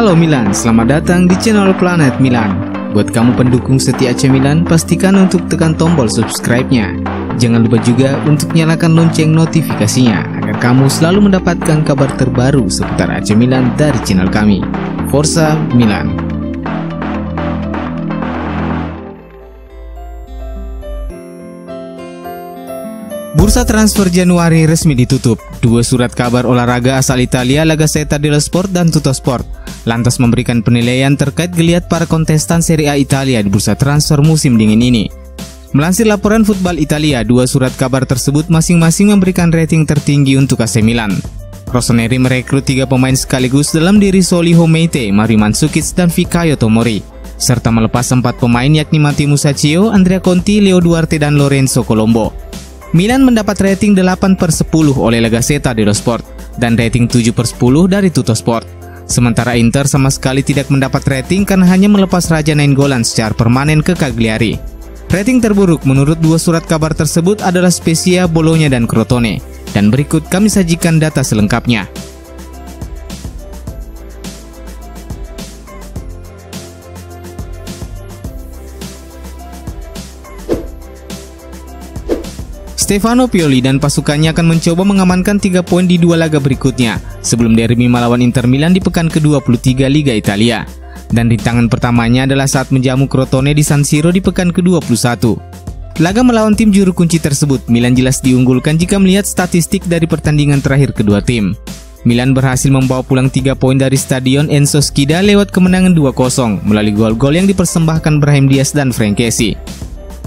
Halo Milan, selamat datang di channel Planet Milan. Buat kamu pendukung setia AC Milan, pastikan untuk tekan tombol subscribe-nya. Jangan lupa juga untuk nyalakan lonceng notifikasinya agar kamu selalu mendapatkan kabar terbaru seputar AC Milan dari channel kami. Forza Milan. Bursa transfer Januari resmi ditutup. Dua surat kabar olahraga asal Italia, La Gazzetta dello Sport dan Tuttosport, lantas memberikan penilaian terkait geliat para kontestan Serie A Italia di bursa transfer musim dingin ini. Melansir laporan Football Italia, dua surat kabar tersebut masing-masing memberikan rating tertinggi untuk AC Milan. Rossoneri merekrut 3 pemain sekaligus dalam diri Solly Homeite, Mario Mandzukic, dan Fikayo Tomori, serta melepas 4 pemain yakni Matteo Musacchio, Andrea Conti, Leo Duarte, dan Lorenzo Colombo. Milan mendapat rating 8/10 oleh La Gazzetta dello Sport dan rating 7/10 dari Tuttosport. Sementara Inter sama sekali tidak mendapat rating karena hanya melepas Raja Nainggolan secara permanen ke Cagliari. Rating terburuk menurut dua surat kabar tersebut adalah Spezia, Bologna, dan Crotone. Dan berikut kami sajikan data selengkapnya. Stefano Pioli dan pasukannya akan mencoba mengamankan 3 poin di 2 laga berikutnya sebelum derby melawan Inter Milan di pekan ke-23 Liga Italia. Dan rintangan pertamanya adalah saat menjamu Crotone di San Siro di pekan ke-21. Laga melawan tim juru kunci tersebut, Milan jelas diunggulkan jika melihat statistik dari pertandingan terakhir kedua tim. Milan berhasil membawa pulang 3 poin dari Stadion Enzo Schida lewat kemenangan 2-0 melalui gol-gol yang dipersembahkan Brahim Diaz dan Frank Kessie.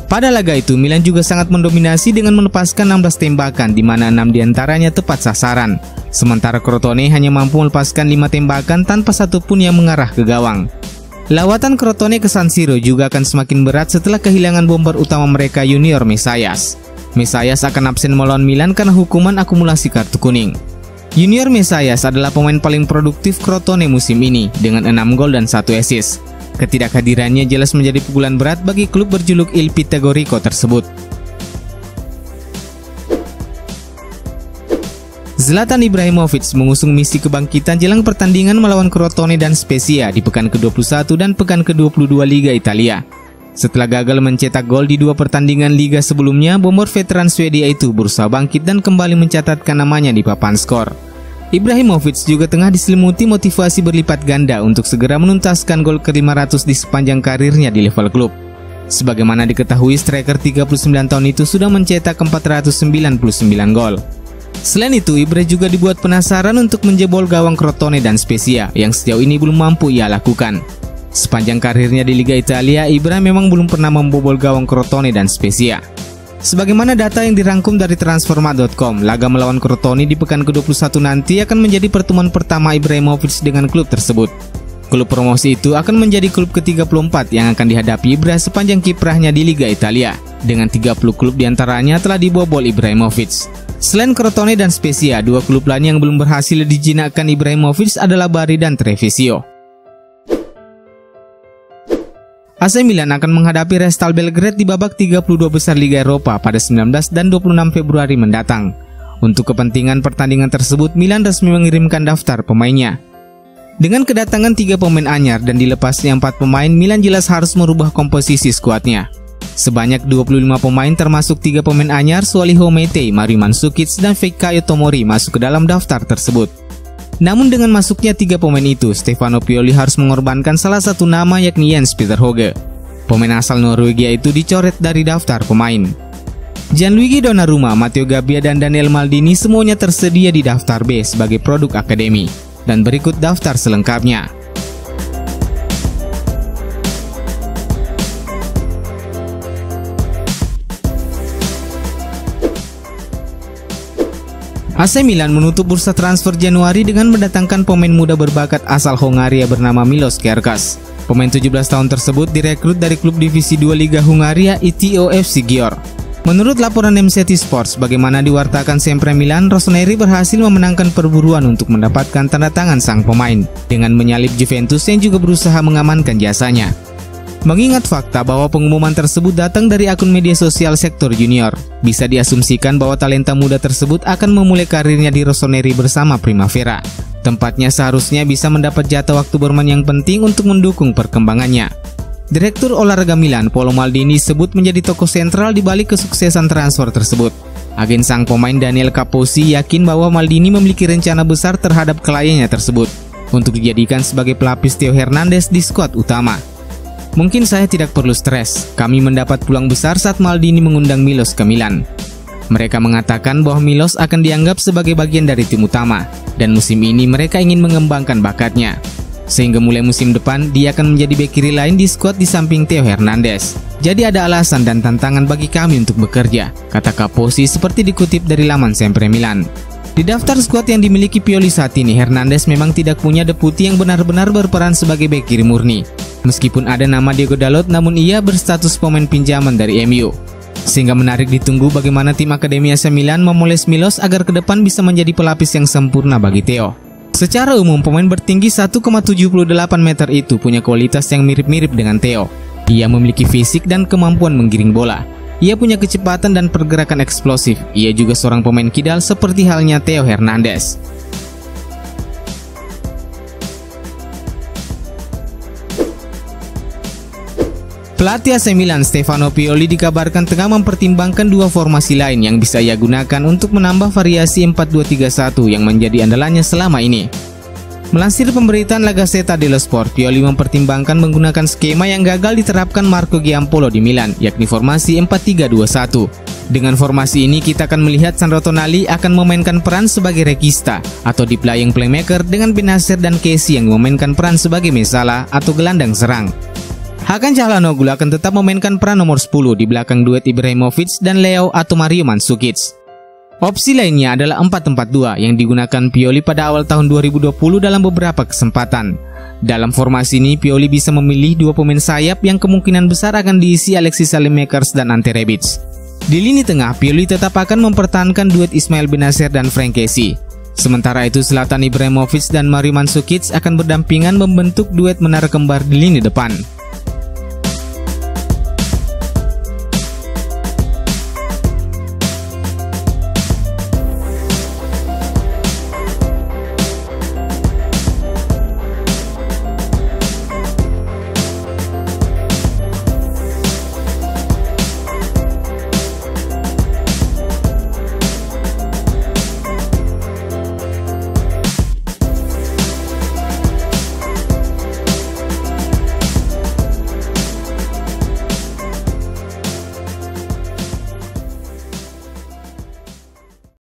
Pada laga itu, Milan juga sangat mendominasi dengan melepaskan 16 tembakan, di mana 6 diantaranya tepat sasaran. Sementara Crotone hanya mampu melepaskan 5 tembakan tanpa satupun yang mengarah ke gawang. Lawatan Crotone ke San Siro juga akan semakin berat setelah kehilangan bomber utama mereka Junior Messias. Messias akan absen melawan Milan karena hukuman akumulasi kartu kuning. Junior Messias adalah pemain paling produktif Crotone musim ini dengan 6 gol dan 1 assist. Ketidakhadirannya jelas menjadi pukulan berat bagi klub berjuluk Il Pitagorico tersebut. Zlatan Ibrahimovic mengusung misi kebangkitan jelang pertandingan melawan Crotone dan Spezia di pekan ke-21 dan pekan ke-22 Liga Italia. Setelah gagal mencetak gol di 2 pertandingan Liga sebelumnya, bomber veteran Swedia itu berusaha bangkit dan kembali mencatatkan namanya di papan skor. Ibrahimovic juga tengah diselimuti motivasi berlipat ganda untuk segera menuntaskan gol ke-500 di sepanjang karirnya di level klub. Sebagaimana diketahui, striker 39 tahun itu sudah mencetak 499 gol. Selain itu, Ibra juga dibuat penasaran untuk menjebol gawang Crotone dan Spezia yang sejauh ini belum mampu ia lakukan. Sepanjang karirnya di Liga Italia, Ibra memang belum pernah membobol gawang Crotone dan Spezia. Sebagaimana data yang dirangkum dari Transfermarkt.com, laga melawan Crotone di pekan ke-21 nanti akan menjadi pertemuan pertama Ibrahimovic dengan klub tersebut. Klub promosi itu akan menjadi klub ke-34 yang akan dihadapi Ibra sepanjang kiprahnya di Liga Italia. Dengan 30 klub diantaranya telah dibobol Ibrahimovic. Selain Crotone dan Spezia, 2 klub lain yang belum berhasil dijinakkan Ibrahimovic adalah Bari dan Treviso. AC Milan akan menghadapi Restal Belgrade di babak 32 besar Liga Eropa pada 19 dan 26 Februari mendatang. Untuk kepentingan pertandingan tersebut, Milan resmi mengirimkan daftar pemainnya. Dengan kedatangan 3 pemain anyar dan dilepasnya 4 pemain, Milan jelas harus merubah komposisi skuadnya. Sebanyak 25 pemain termasuk 3 pemain anyar, Solly Homeite, Mario Mandzukic, dan Fikayo Tomori masuk ke dalam daftar tersebut. Namun dengan masuknya 3 pemain itu, Stefano Pioli harus mengorbankan salah satu nama yakni Jens Peter Hauge. Pemain asal Norwegia itu dicoret dari daftar pemain. Gianluigi Donnarumma, Matteo Gabbia, dan Daniel Maldini semuanya tersedia di daftar B sebagai produk akademi. Dan berikut daftar selengkapnya. AC Milan menutup bursa transfer Januari dengan mendatangkan pemain muda berbakat asal Hongaria bernama Milos Kerkez. Pemain 17 tahun tersebut direkrut dari klub divisi 2 Liga Hungaria ITO FC Győr. Menurut laporan MCT Sports, bagaimana diwartakan Sempre Milan, Rossoneri berhasil memenangkan perburuan untuk mendapatkan tanda tangan sang pemain dengan menyalip Juventus yang juga berusaha mengamankan jasanya. Mengingat fakta bahwa pengumuman tersebut datang dari akun media sosial sektor junior, bisa diasumsikan bahwa talenta muda tersebut akan memulai karirnya di Rossoneri bersama Primavera. Tempatnya seharusnya bisa mendapat jatah waktu bermain yang penting untuk mendukung perkembangannya. Direktur olahraga Milan, Paolo Maldini, sebut menjadi tokoh sentral di balik kesuksesan transfer tersebut. Agen sang pemain Daniel Capozzi yakin bahwa Maldini memiliki rencana besar terhadap kliennya tersebut untuk dijadikan sebagai pelapis Theo Hernandez di skuad utama. Mungkin saya tidak perlu stres, kami mendapat peluang besar saat Maldini mengundang Milos ke Milan. Mereka mengatakan bahwa Milos akan dianggap sebagai bagian dari tim utama, dan musim ini mereka ingin mengembangkan bakatnya. Sehingga mulai musim depan, dia akan menjadi bek kiri lain di skuad di samping Theo Hernandez. Jadi ada alasan dan tantangan bagi kami untuk bekerja, kata Capozzi seperti dikutip dari laman Sempre Milan. Di daftar skuad yang dimiliki Pioli saat ini, Hernandez memang tidak punya deputi yang benar-benar berperan sebagai bek kiri murni. Meskipun ada nama Diego Dalot, namun ia berstatus pemain pinjaman dari MU. Sehingga menarik ditunggu bagaimana tim Akademi AC Milan memoles Milos agar ke depan bisa menjadi pelapis yang sempurna bagi Theo. Secara umum, pemain bertinggi 1,78 meter itu punya kualitas yang mirip-mirip dengan Theo. Ia memiliki fisik dan kemampuan menggiring bola. Ia punya kecepatan dan pergerakan eksplosif. Ia juga seorang pemain kidal seperti halnya Theo Hernandez. Pelatih AC Milan Stefano Pioli dikabarkan tengah mempertimbangkan dua formasi lain yang bisa ia gunakan untuk menambah variasi 4-2-3-1 yang menjadi andalannya selama ini. Melansir pemberitaan La Gazzetta dello Sport, Pioli mempertimbangkan menggunakan skema yang gagal diterapkan Marco Giampolo di Milan, yakni formasi 4-3-2-1. Dengan formasi ini kita akan melihat Sandro Tonali akan memainkan peran sebagai regista atau deep lying playmaker dengan Bennacer dan Kessie yang memainkan peran sebagai mesala atau gelandang serang. Hakan Çalhanoğlu akan tetap memainkan peran nomor 10 di belakang duet Ibrahimovic dan Leo atau Mario Mandzukic. Opsi lainnya adalah 4-4-2 yang digunakan Pioli pada awal tahun 2020 dalam beberapa kesempatan. Dalam formasi ini, Pioli bisa memilih dua pemain sayap yang kemungkinan besar akan diisi Alexis Saelemaekers dan Ante Rebic. Di lini tengah, Pioli tetap akan mempertahankan duet Ismail Bennacer dan Frank Kessie. Sementara itu, Zlatan Ibrahimovic dan Mario Mandzukic akan berdampingan membentuk duet menara kembar di lini depan.